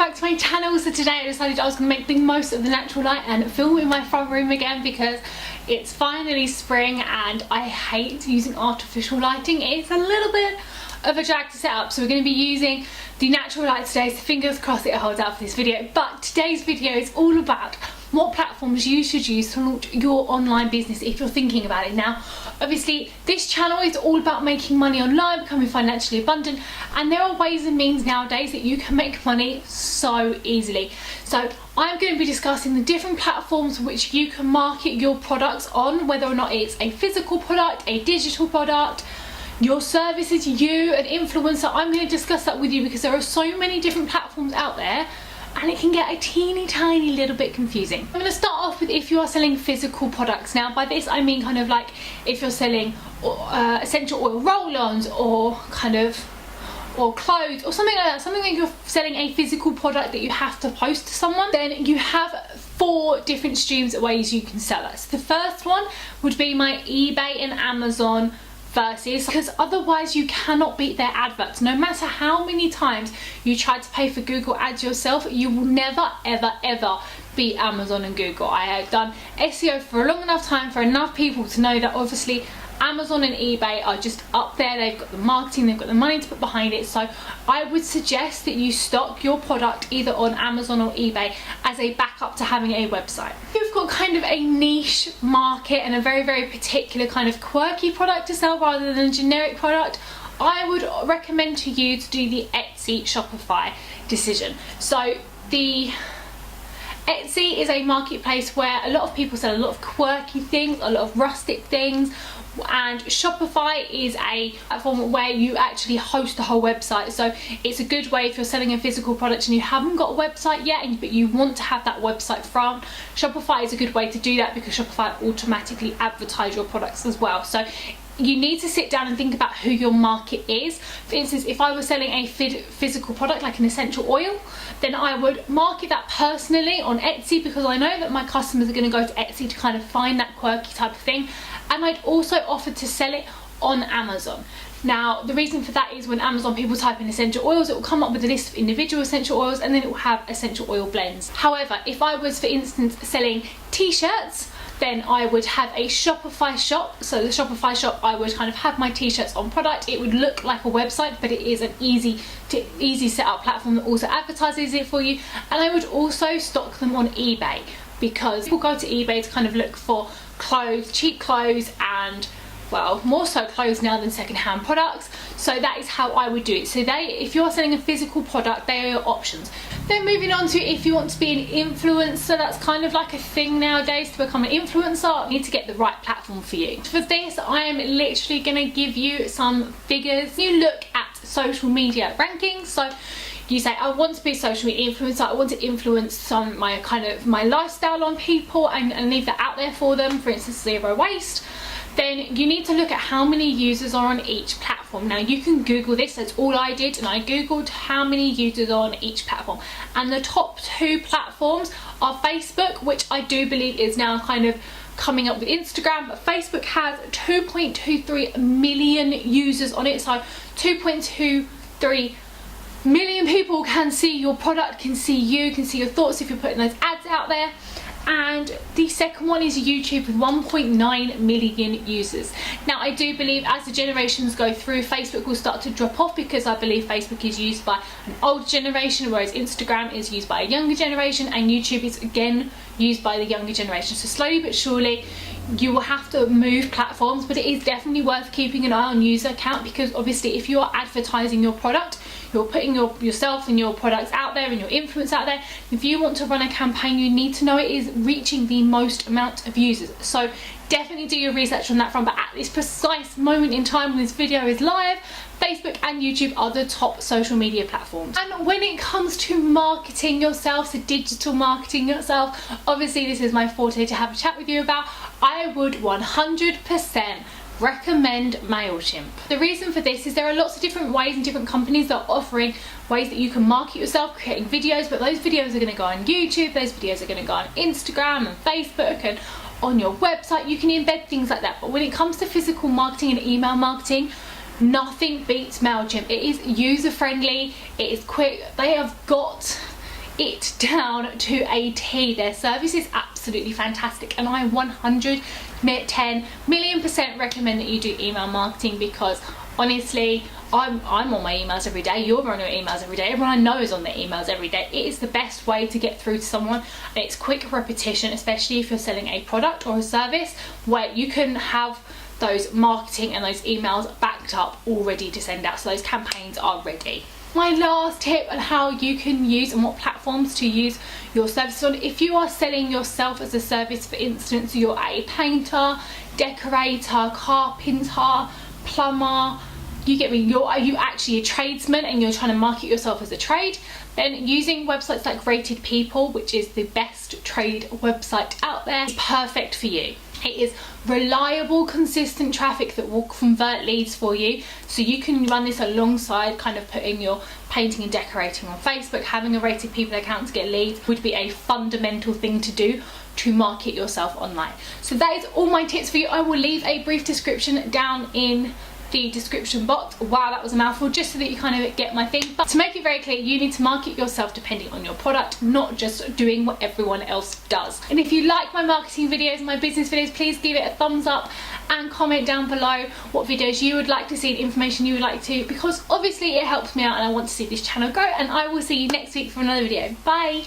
back to my channel. So today I decided I was going to make the most of the natural light and film in my front room again because it's finally spring and I hate using artificial lighting. It's a little bit of a drag to set up, so we're going to be using the natural light today, so fingers crossed it holds out for this video. But today's video is all about what platforms you should use to launch your online business if you're thinking about it. Now obviously this channel is all about making money online, becoming financially abundant, and there are ways and means nowadays that you can make money so easily. So I'm going to be discussing the different platforms which you can market your products on, whether or not it's a physical product, a digital product, your services, you, an influencer. I'm going to discuss that with you because there are so many different platforms out there and it can get a teeny tiny little bit confusing. I'm going to start off with if you are selling physical products. Now by this I mean kind of like if you're selling essential oil roll-ons or clothes or something like that, something like you're selling a physical product that you have to post to someone, then you have 4 different streams of ways you can sell it. So the first one would be my eBay and Amazon versus, because otherwise you cannot beat their adverts. No matter how many times you try to pay for Google ads yourself, you will never ever beat Amazon and Google. I have done SEO for a long enough time for enough people to know that obviously Amazon and eBay are just up there. They've got the marketing, they've got the money to put behind it. So I would suggest that you stock your product either on Amazon or eBay as a backup to having a website. If you've got kind of a niche market and a very particular kind of quirky product to sell rather than a generic product, I would recommend to you to do the Etsy Shopify decision. So the Etsy is a marketplace where a lot of people sell a lot of quirky things, a lot of rustic things, and Shopify is a platform where you actually host the whole website. So it's a good way if you're selling a physical product and you haven't got a website yet but you want to have that website front. Shopify is a good way to do that because Shopify automatically advertise your products as well. So you need to sit down and think about who your market is. For instance, if I was selling a physical product like an essential oil, then I would market that personally on Etsy because I know that my customers are going to go to Etsy to kind of find that quirky type of thing. And I'd also offer to sell it on Amazon. Now the reason for that is when Amazon people type in essential oils, it will come up with a list of individual essential oils and then it will have essential oil blends. However, if I was for instance selling t-shirts, then I would have a Shopify shop. So the Shopify shop, I would kind of have my t-shirts on product. It would look like a website, but it is an easy set up platform that also advertises it for you. And I would also stock them on eBay because people go to eBay to kind of look for clothes, cheap clothes, and well, more so clothes now than secondhand products. So that is how I would do it. So if you're selling a physical product, they are your options. Then moving on to if you want to be an influencer, that's kind of like a thing nowadays to become an influencer. You need to get the right platform for you. For this, I am literally going to give you some figures. You look at social media rankings. So you say, I want to be a social media influencer, I want to influence my lifestyle on people and leave that out there for them, for instance zero waste. Then you need to look at how many users are on each platform. Now you can Google this, that's all I did, and I googled how many users are on each platform. And the top 2 platforms are Facebook, which I do believe is now kind of coming up with Instagram, but Facebook has 2.23 million users on it. So 2.23 million people can see your product, can see you, can see your thoughts if you're putting those ads out there. And the second one is YouTube with 1.9 million users. Now I do believe as the generations go through, Facebook will start to drop off because I believe Facebook is used by an older generation, whereas Instagram is used by a younger generation and YouTube is again used by the younger generation. So slowly but surely you will have to move platforms, but it is definitely worth keeping an eye on user count because obviously if you are advertising your product, you're putting yourself and your products out there and your influence out there. If you want to run a campaign, you need to know it is reaching the most amount of users. So definitely do your research on that front, but at this precise moment in time when this video is live, Facebook and YouTube are the top social media platforms. And when it comes to marketing yourself, so digital marketing yourself, obviously this is my forte to have a chat with you about. I would 100% recommend MailChimp. The reason for this is there are lots of different ways and different companies that are offering ways that you can market yourself, creating videos, but those videos are going to go on YouTube, those videos are going to go on Instagram and Facebook and on your website. You can embed things like that, but when it comes to physical marketing and email marketing, nothing beats MailChimp. It is user friendly, it is quick, they have got it down to a T. Their service is absolutely fantastic, and I 110 million% recommend that you do email marketing, because honestly, I'm on my emails every day, you're on your emails every day, everyone I know is on their emails every day. It is the best way to get through to someone, and it's quick repetition, especially if you're selling a product or a service where you can have those marketing and those emails backed up all ready to send out, so those campaigns are ready. My last tip on how you can use and what platforms to use your services on: if you are selling yourself as a service, for instance, you're a painter, decorator, carpenter, plumber, you get me, are you actually a tradesman and you're trying to market yourself as a trade, then using websites like Rated People, which is the best trade website out there, is perfect for you. It is reliable, consistent traffic that will convert leads for you, so you can run this alongside kind of putting your painting and decorating on Facebook. Having a Rated People account to get leads would be a fundamental thing to do to market yourself online. So that is all my tips for you. I will leave a brief description down in the description box. Wow, that was a mouthful, just so that you kind of get my thing. But to make it very clear, you need to market yourself depending on your product, not just doing what everyone else does. And if you like my marketing videos, my business videos, please give it a thumbs up and comment down below what videos you would like to see and information you would like to, because obviously it helps me out and I want to see this channel grow. And I will see you next week for another video. Bye.